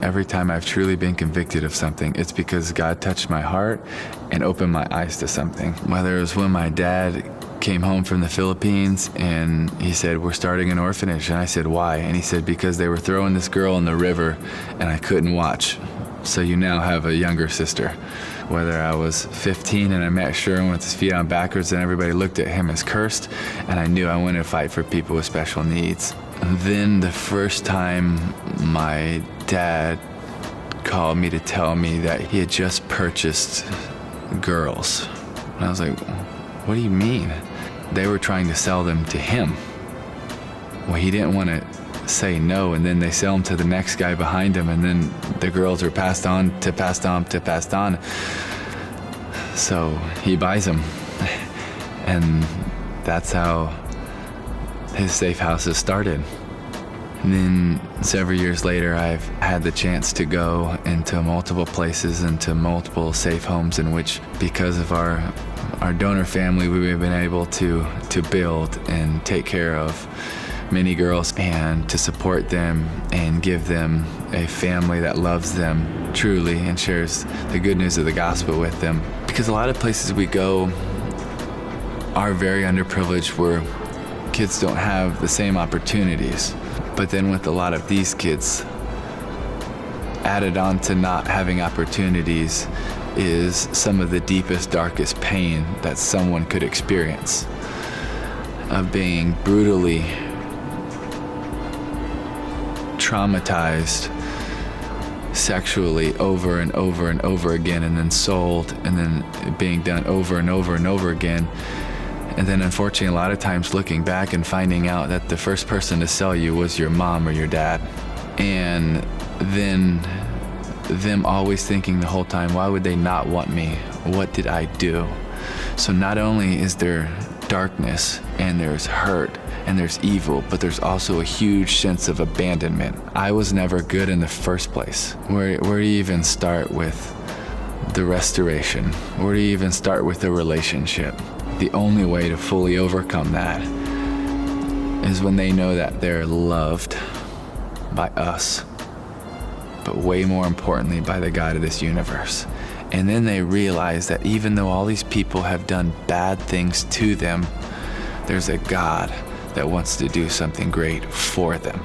Every time I've truly been convicted of something, it's because God touched my heart and opened my eyes to something. Whether it was when my dad came home from the Philippines and he said, "We're starting an orphanage." And I said, "Why?" And he said, "Because they were throwing this girl in the river and I couldn't watch. So you now have a younger sister." Whether I was 15 and I met Sherwin with his feet on backwards and everybody looked at him as cursed, and I knew I wanted to fight for people with special needs. Then the first time my dad called me to tell me that he had just purchased girls. And I was like, "What do you mean?" They were trying to sell them to him. Well, he didn't want to say no, and then they sell them to the next guy behind him, and then the girls are passed on to passed on to passed on. So he buys them. And that's how his safe houses started. And then several years later, I've had the chance to go into multiple places, into multiple safe homes in which, because of our donor family, we've been able to build and take care of many girls and to support them and give them a family that loves them truly and shares the good news of the gospel with them. Because a lot of places we go are very underprivileged, where kids don't have the same opportunities. But then with a lot of these kids, added on to not having opportunities is some of the deepest, darkest pain that someone could experience, of being brutally traumatized sexually over and over and over again, and then sold, and then being done over and over and over again. And then unfortunately, a lot of times looking back and finding out that the first person to sell you was your mom or your dad. And then them always thinking the whole time, why would they not want me? What did I do? So not only is there darkness and there's hurt and there's evil, but there's also a huge sense of abandonment. I was never good in the first place. Where do you even start with the restoration? Where do you even start with the relationship? The only way to fully overcome that is when they know that they're loved by us, but way more importantly by the God of this universe. And then they realize that even though all these people have done bad things to them, there's a God that wants to do something great for them.